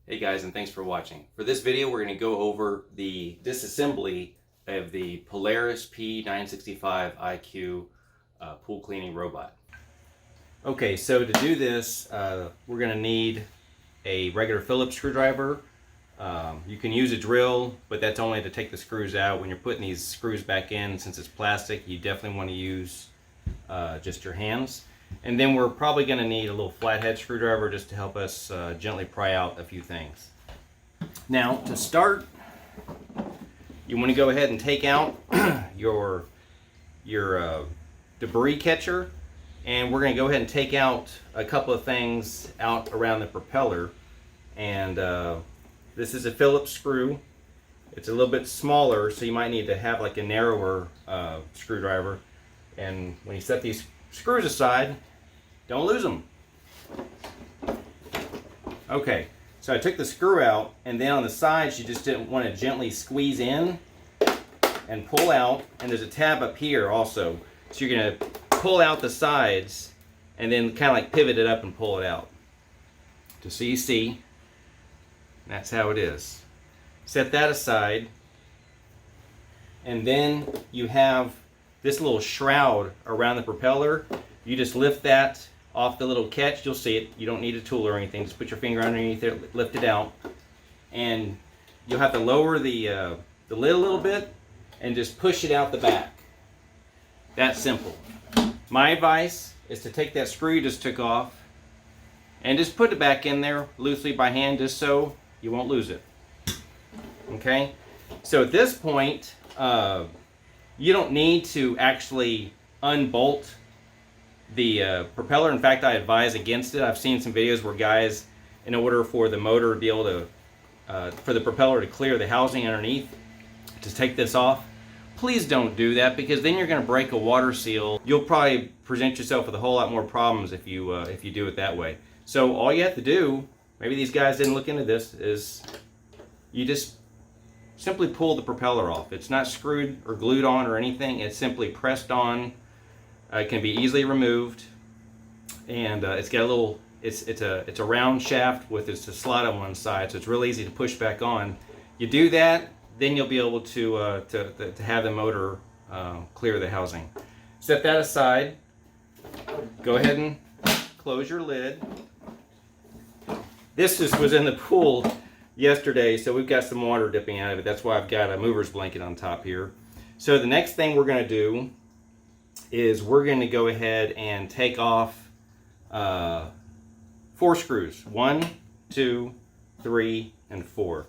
Hey guys, and thanks for watching. For this video, we're going to go over the disassembly of the Polaris P965IQ pool cleaning robot. Okay, so to do this, we're going to need a regular Phillips screwdriver. You can use a drill, but that's only to take the screws out. When you're putting these screws back in, since it's plastic, you definitely want to use just your hands. And then we're probably going to need a little flathead screwdriver just to help us gently pry out a few things. Now, to start, you want to go ahead and take out your debris catcher, and we're going to go ahead and take out a couple of things out around the propeller. And this is a Phillips screw. It's a little bit smaller, so you might need to have like a narrower screwdriver. And when you set these screws aside, don't lose them. Okay, so I took the screw out, and then on the sides you just didn't want to gently squeeze in and pull out, and there's a tab up here also. So you're going to pull out the sides and then kind of like pivot it up and pull it out. Just so you see, that's how it is. Set that aside, and then you have this little shroud around the propeller. You just lift that off the little catch. You'll see it. You don't need a tool or anything. Just put your finger underneath it, lift it out, and you'll have to lower the lid a little bit and just push it out the back. That's simple. My advice is to take that screw you just took off and just put it back in there loosely by hand, just so you won't lose it. Okay? So at this point, you don't need to actually unbolt the propeller. In fact, I advise against it. I've seen some videos where guys, in order for the motor to be able to, for the propeller to clear the housing underneath, to take this off. Please don't do that, because then you're going to break a water seal. You'll probably present yourself with a whole lot more problems if you do it that way. So all you have to do, maybe these guys didn't look into this, is you just simply pull the propeller off. It's not screwed or glued on or anything. It's simply pressed on. It can be easily removed, and it's got a little. It's a round shaft with a slot on one side, so it's real easy to push back on. You do that, then you'll be able to have the motor clear the housing. Set that aside. Go ahead and close your lid. This was in the pool yesterday, so we've got some water dipping out of it. That's why I've got a mover's blanket on top here. So the next thing we're going to do is we're going to go ahead and take off 4 screws. 1, 2, 3, and 4.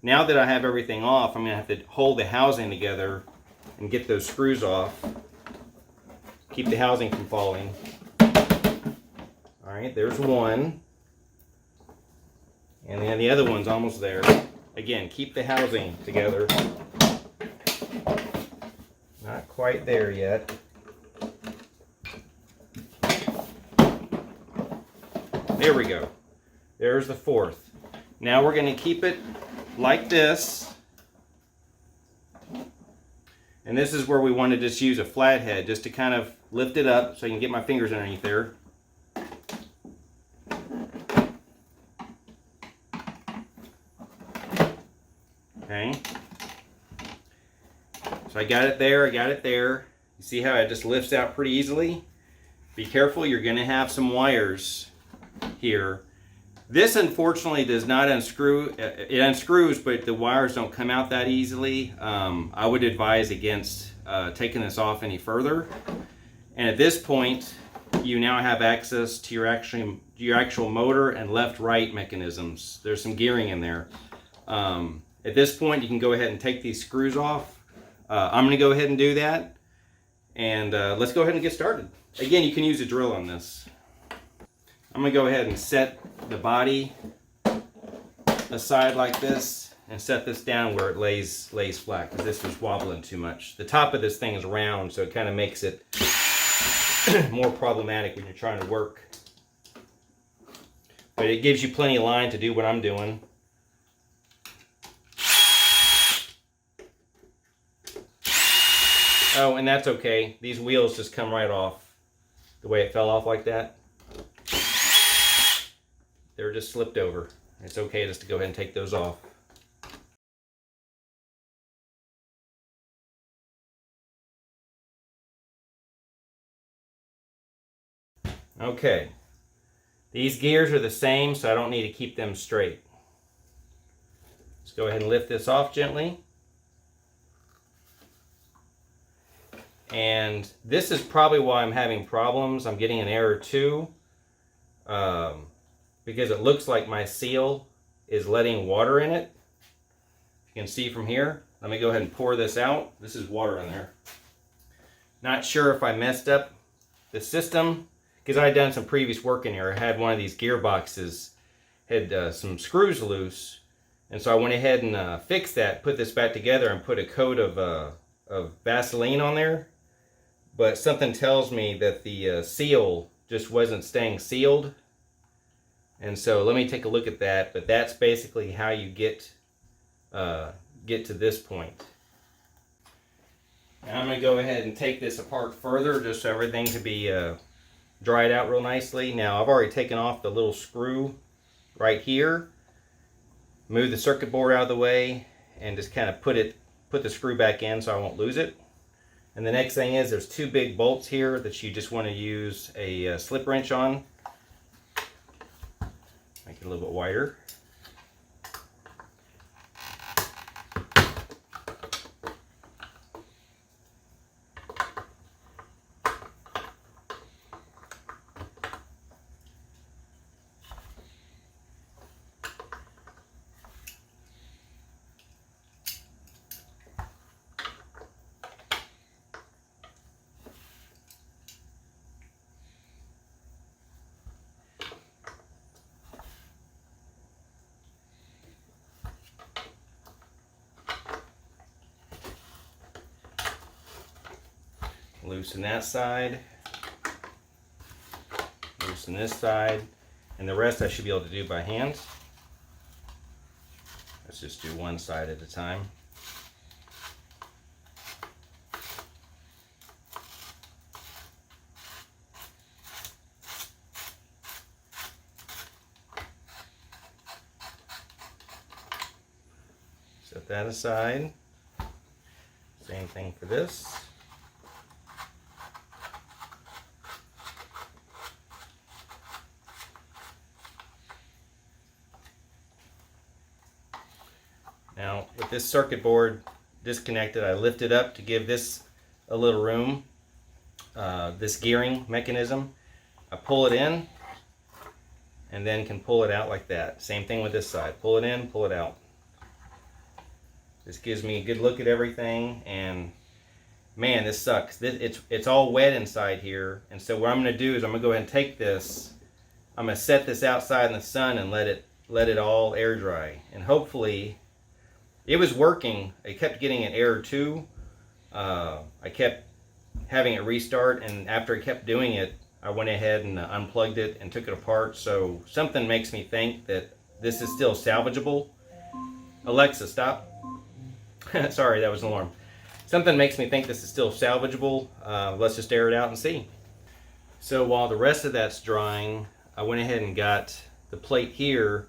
Now that I have everything off, I'm going to have to hold the housing together and get those screws off. Keep the housing from falling. Alright, there's one. And then the other one's almost there. Again, keep the housing together. Not quite there yet. There we go. There's the 4th. Now we're going to keep it like this. And this is where we want to just use a flathead just to kind of lift it up so I can get my fingers underneath there. Okay. So I got it there, I got it there. You see how it just lifts out pretty easily? Be careful, you're going to have some wires here. This unfortunately does not unscrew. It unscrews, but the wires don't come out that easily. I would advise against taking this off any further. And at this point, you now have access to your actual motor and left-right mechanisms. There's some gearing in there. At this point, you can go ahead and take these screws off. I'm going to go ahead and do that. And let's go ahead and get started. Again, you can use a drill on this. I'm going to go ahead and set the body aside like this and set this down where it lays flat, because this was wobbling too much. The top of this thing is round, so it kind of makes it more problematic when you're trying to work. But it gives you plenty of line to do what I'm doing. Oh, and that's okay. These wheels just come right off. The way it fell off like that. They're just slipped over. It's okay just to go ahead and take those off. Okay. These gears are the same, so I don't need to keep them straight. Let's go ahead and lift this off gently. And this is probably why I'm having problems. I'm getting an error 2 because it looks like my seal is letting water in it. You can see from here. Let me go ahead and pour this out. This is water in there. Not sure if I messed up the system because I had done some previous work in here. I had one of these gearboxes had some screws loose, and so I went ahead and fixed that, put this back together, and put a coat of Vaseline on there. But something tells me that the seal just wasn't staying sealed. And so let me take a look at that. But that's basically how you get to this point. Now I'm going to go ahead and take this apart further just so everything can be dried out real nicely. Now I've already taken off the little screw right here. Move the circuit board out of the way and just kind of put the screw back in so I won't lose it. And the next thing is there's 2 big bolts here that you just want to use a slip wrench on. Make it a little bit wider. Loosen that side, loosen this side, and the rest I should be able to do by hand. Let's just do one side at a time. Set that aside. Same thing for this. Now, with this circuit board disconnected, I lift it up to give this a little room, this gearing mechanism. I pull it in and then can pull it out like that. Same thing with this side. Pull it in, pull it out. This gives me a good look at everything, and man, this sucks. It's all wet inside here, and so what I'm going to do is I'm going to go ahead and take this, I'm going to set this outside in the sun and let it all air dry, and hopefully it was working. I kept getting an error 2. I kept having it restart, and after I kept doing it, I went ahead and unplugged it and took it apart. So something makes me think that this is still salvageable. Alexa, stop. Sorry, that was an alarm. Something makes me think this is still salvageable. Let's just air it out and see. So while the rest of that's drying, I went ahead and got the plate here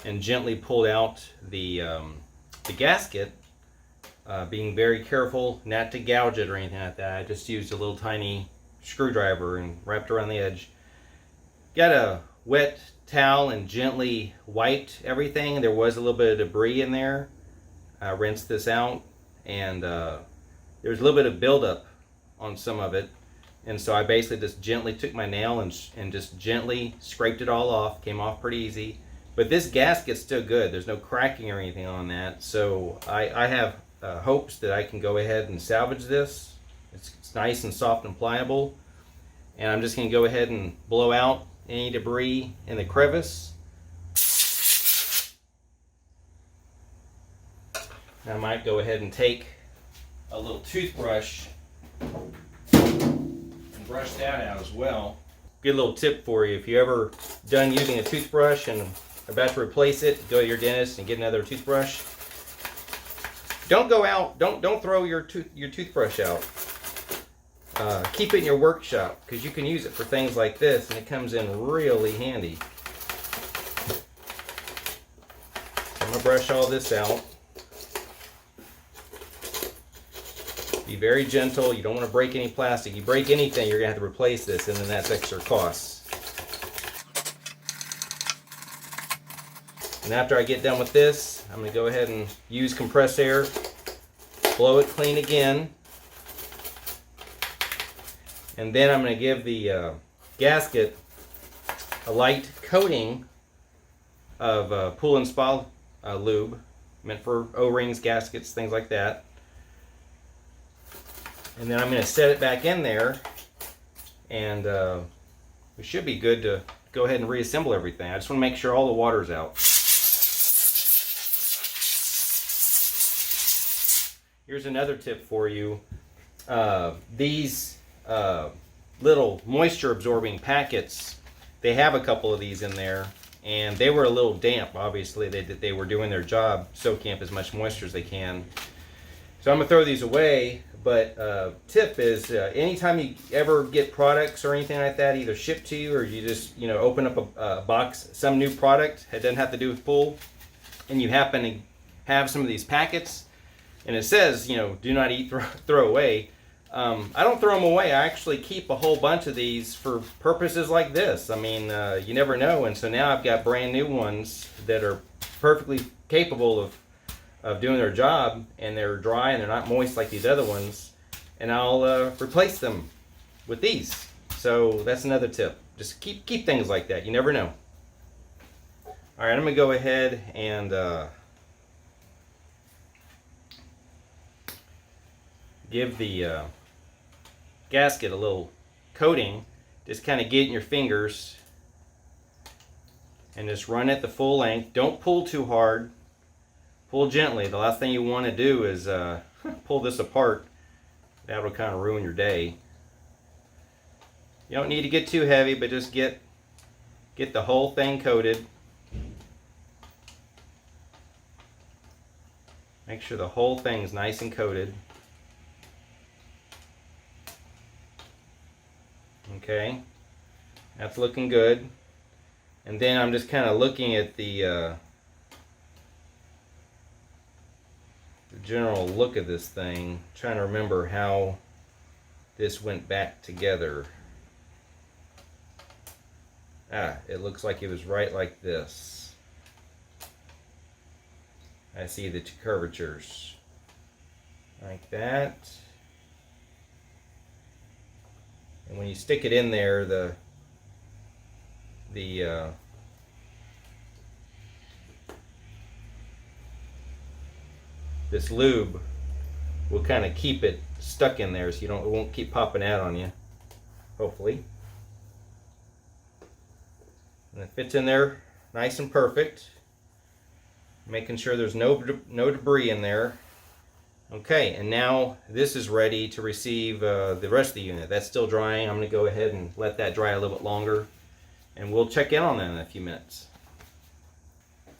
and gently pulled out the gasket, being very careful not to gouge it or anything like that. I just used a little tiny screwdriver and wrapped around the edge. Got a wet towel and gently wiped everything. There was a little bit of debris in there. I rinsed this out, and there was a little bit of buildup on some of it, and so I basically just gently took my nail and just gently scraped it all off. Came off pretty easy. But this gasket's still good. There's no cracking or anything on that. So I have hopes that I can go ahead and salvage this. It's nice and soft and pliable. And I'm just going to go ahead and blow out any debris in the crevice. I might go ahead and take a little toothbrush and brush that out as well. Good little tip for you. If you're ever done using a toothbrush and about to replace it, go to your dentist and get another toothbrush. Don't go out, don't throw your toothbrush out. keep it in your workshop, because you can use it for things like this, and it comes in really handy. I'm going to brush all this out. Be very gentle. You don't want to break any plastic. You break anything, you're going to have to replace this, and then that's extra costs. And after I get done with this, I'm going to go ahead and use compressed air, blow it clean again, and then I'm going to give the gasket a light coating of pool and spa lube, meant for O-rings, gaskets, things like that. And then I'm going to set it back in there, and we should be good to go ahead and reassemble everything. I just want to make sure all the water's out. Here's another tip for you. These little moisture absorbing packets, they have a couple of these in there, and they were a little damp. Obviously they were doing their job, soaking up as much moisture as they can. So I'm gonna throw these away, but tip is anytime you ever get products or anything like that, either shipped to you or you just open up a box, some new product, it doesn't have to do with pool, and you happen to have some of these packets, and it says, do not eat, throw away. I don't throw them away. I actually keep a whole bunch of these for purposes like this. I mean, you never know. And so now I've got brand new ones that are perfectly capable of doing their job, and they're dry and they're not moist like these other ones. And I'll replace them with these. So that's another tip. Just keep things like that. You never know. All right, I'm gonna go ahead and give the gasket a little coating. Just kind of get it in your fingers and just run it the full length. Don't pull too hard. Pull gently. The last thing you want to do is pull this apart. That will kind of ruin your day. You don't need to get too heavy, but just get the whole thing coated. Make sure the whole thing is nice and coated. Okay, that's looking good. And then I'm just kind of looking at the general look of this thing, trying to remember how this went back together. It looks like it was right like this. I see the two curvatures like that. And when you stick it in there, this lube will kind of keep it stuck in there, so it won't keep popping out on you, hopefully. And it fits in there nice and perfect, making sure there's no debris in there. Okay, and now this is ready to receive the rest of the unit. That's still drying. I'm going to go ahead and let that dry a little bit longer, and we'll check in on that in a few minutes.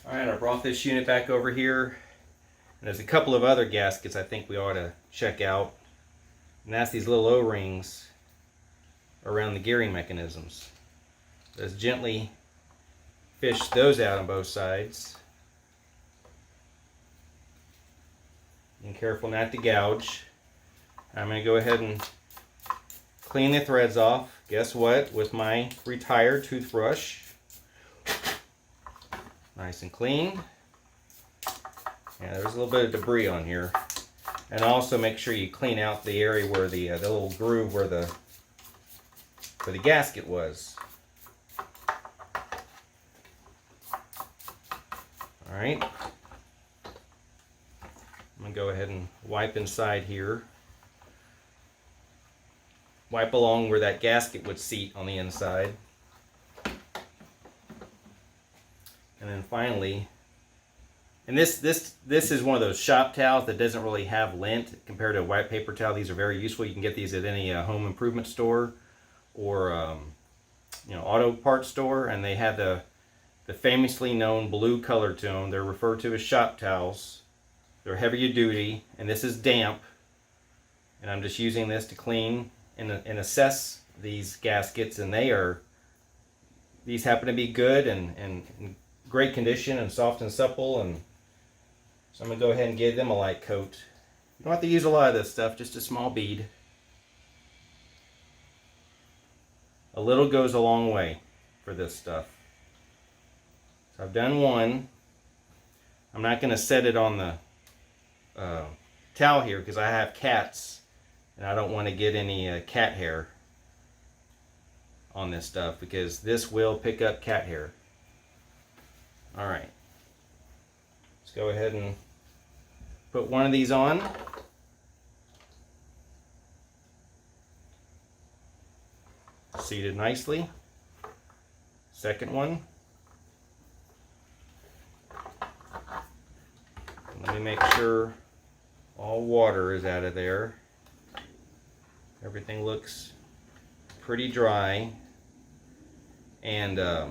Alright, I brought this unit back over here, and there's a couple of other gaskets I think we ought to check out, and that's these little O-rings around the gearing mechanisms. Let's gently fish those out on both sides. And careful not to gouge. I'm going to go ahead and clean the threads off. Guess what? With my retired toothbrush. Nice and clean. Yeah, there's a little bit of debris on here. And also make sure you clean out the area where the little groove where the gasket was. All right. I'm going to go ahead and wipe inside here. Wipe along where that gasket would seat on the inside. And then finally, and this is one of those shop towels that doesn't really have lint compared to a white paper towel. These are very useful. You can get these at any home improvement store or auto parts store, and they have the famously known blue color to them. They're referred to as shop towels. They're heavier duty, and this is damp, and I'm just using this to clean and assess these gaskets, and these happen to be good and in great condition and soft and supple, and so I'm going to go ahead and give them a light coat. You don't have to use a lot of this stuff, just a small bead. A little goes a long way for this stuff. So I've done one. I'm not going to set it on the towel here because I have cats and I don't want to get any cat hair on this stuff, because this will pick up cat hair. Alright, let's go ahead and put one of these on. Seated nicely. Second one. Let me make sure all water is out of there. Everything looks pretty dry. And to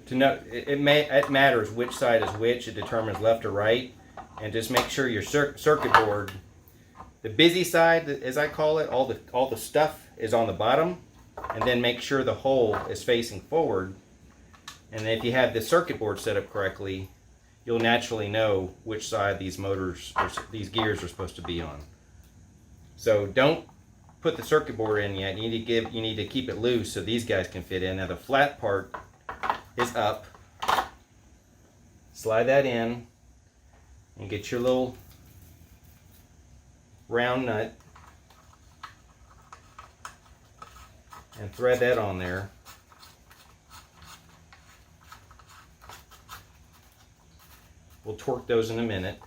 know, it matters which side is which. It determines left or right. And just make sure your circuit board, the busy side, as I call it, all the stuff is on the bottom, and then make sure the hole is facing forward. And if you have the circuit board set up correctly, you'll naturally know which side these motors or these gears are supposed to be on. So don't put the circuit board in yet. You need to keep it loose so these guys can fit in. Now the flat part is up. Slide that in and get your little round nut and thread that on there. We'll torque those in a minute.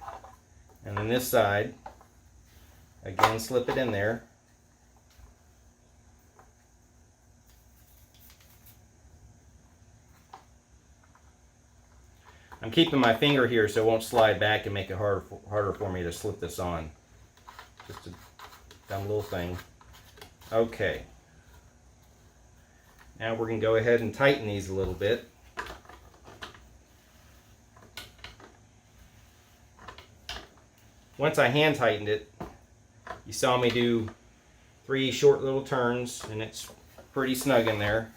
And then this side, again, slip it in there. I'm keeping my finger here so it won't slide back and make it harder for me to slip this on. Just a dumb little thing. Okay. Now we're going to go ahead and tighten these a little bit. Once I hand tightened it, you saw me do 3 short little turns, and it's pretty snug in there.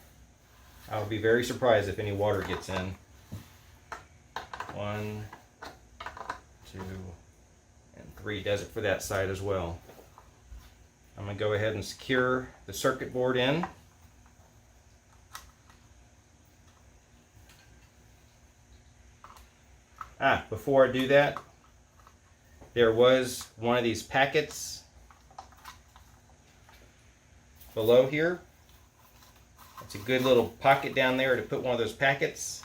I'll be very surprised if any water gets in. 1, 2, and 3 does it for that side as well. I'm going to go ahead and secure the circuit board in. Before I do that, there was one of these packets below here. It's a good little pocket down there to put one of those packets.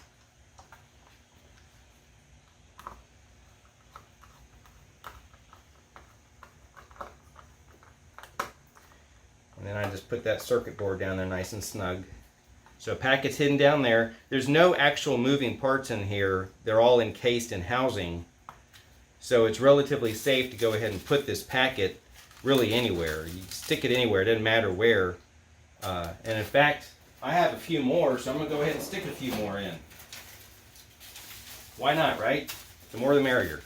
And then I just put that circuit board down there nice and snug. So a packet's hidden down there. There's no actual moving parts in here. They're all encased in housing. So it's relatively safe to go ahead and put this packet really anywhere. You stick it anywhere, it doesn't matter where. And in fact, I have a few more, so I'm going to go ahead and stick a few more in. Why not, right? The more the merrier.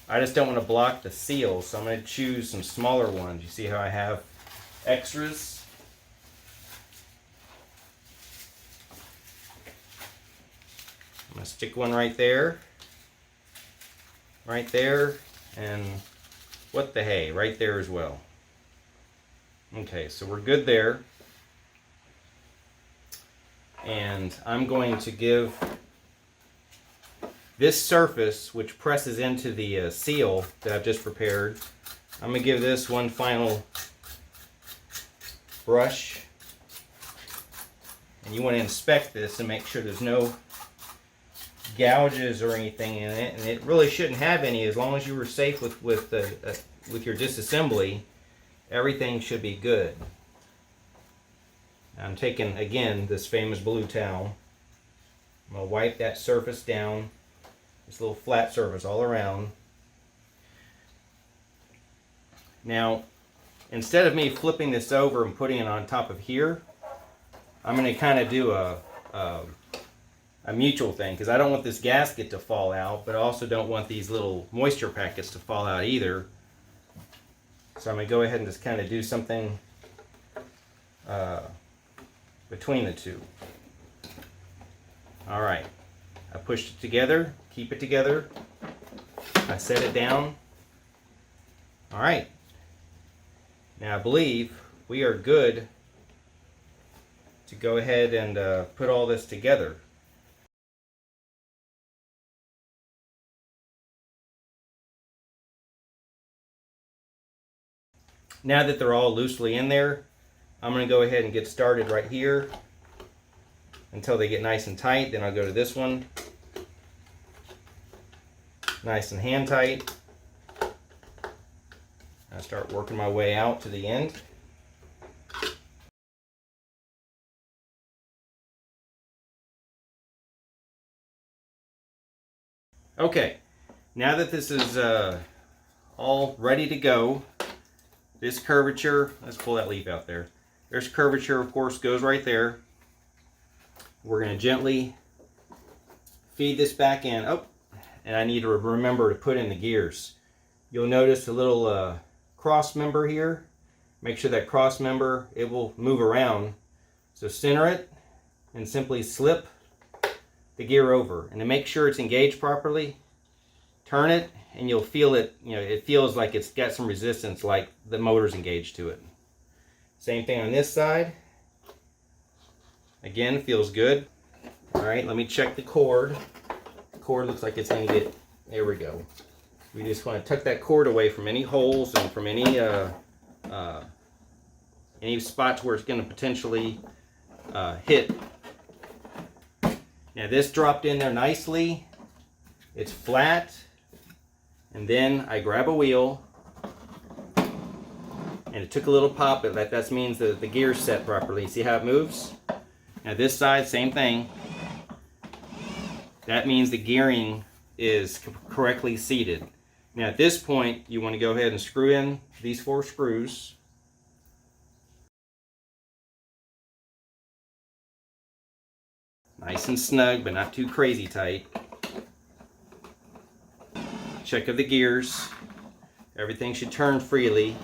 I just don't want to block the seal, so I'm going to choose some smaller ones. You see how I have extras? I'm going to stick one right there, and what the hey, right there as well. Okay, so we're good there. And I'm going to give this surface, which presses into the seal that I've just prepared, I'm going to give this one final brush. And you want to inspect this and make sure there's no gouges or anything in it, and it really shouldn't have any. As long as you were safe with your disassembly, everything should be good. I'm taking, again, this famous blue towel. I'm going to wipe that surface down, this little flat surface all around. Now, instead of me flipping this over and putting it on top of here, I'm going to kind of do a mutual thing, because I don't want this gasket to fall out, but I also don't want these little moisture packets to fall out either. So I'm going to go ahead and just kind of do something between the two. All right, I pushed it together, keep it together. I set it down. All right, now I believe we are good to go ahead and put all this together. Now that they're all loosely in there, I'm going to go ahead and get started right here until they get nice and tight. Then I'll go to this one, nice and hand tight. I start working my way out to the end. Okay, now that this is all ready to go, this curvature, let's pull that leaf out there. There's curvature, of course, goes right there. We're going to gently feed this back in. Oh, and I need to remember to put in the gears. You'll notice a little cross member here. Make sure that cross member, it will move around. So center it and simply slip the gear over. And to make sure it's engaged properly, turn it and you'll feel it, it feels like it's got some resistance, like the motor's engaged to it. Same thing on this side. Again, feels good. All right, let me check the cord. The cord looks like it's going to get, there we go. We just want to tuck that cord away from any holes and from any spots where it's going to potentially hit. Now this dropped in there nicely. It's flat. And then I grab a wheel, and it took a little pop, but that means that the gear's set properly. See how it moves? Now this side, same thing. That means the gearing is correctly seated. Now at this point, you want to go ahead and screw in these 4 screws. Nice and snug, but not too crazy tight. Check of the gears. Everything should turn freely,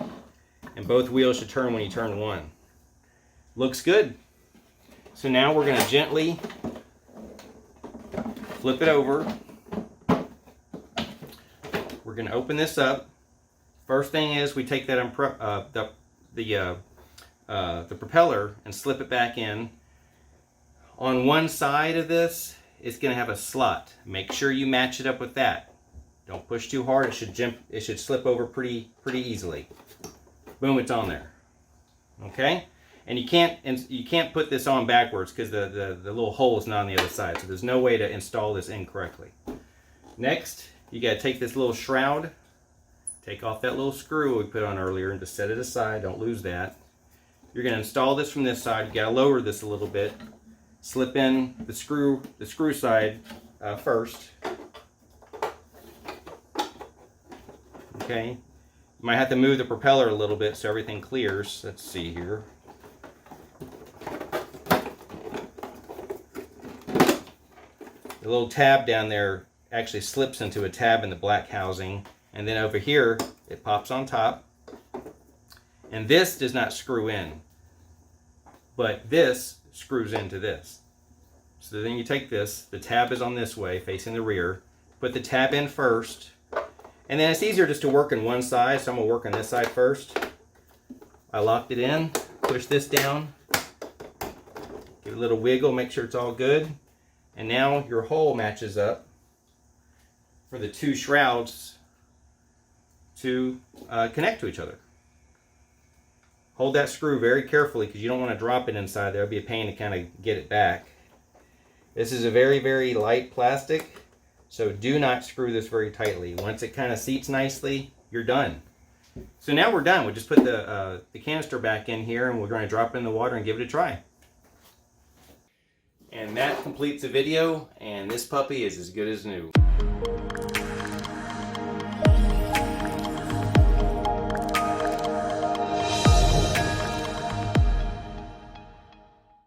and both wheels should turn when you turn one. Looks good. So now we're going to gently flip it over. We're going to open this up. First thing is we take that the propeller and slip it back in. On one side of this, it's going to have a slot. Make sure you match it up with that. Don't push too hard. It should slip over pretty easily. Boom, it's on there. Okay? And you can't put this on backwards because the little hole is not on the other side. So there's no way to install this incorrectly. Next, you got to take this little shroud, take off that little screw we put on earlier and just set it aside. Don't lose that. You're going to install this from this side. You got to lower this a little bit. Slip in the screw side first. Okay, you might have to move the propeller a little bit so everything clears. Let's see here. The little tab down there actually slips into a tab in the black housing, and then over here it pops on top. And this does not screw in, but this screws into this. So then you take this, the tab is on this way facing the rear, put the tab in first. And then it's easier just to work on one side, so I'm going to work on this side first. I locked it in, push this down, give it a little wiggle, make sure it's all good. And now your hole matches up for the 2 shrouds to connect to each other. Hold that screw very carefully because you don't want to drop it inside there. It'll be a pain to kind of get it back. This is a very light plastic. So do not screw this very tightly. Once it kind of seats nicely, you're done. So now we're done. We'll just put the canister back in here and we're going to drop it in the water and give it a try. And that completes the video, and this puppy is as good as new.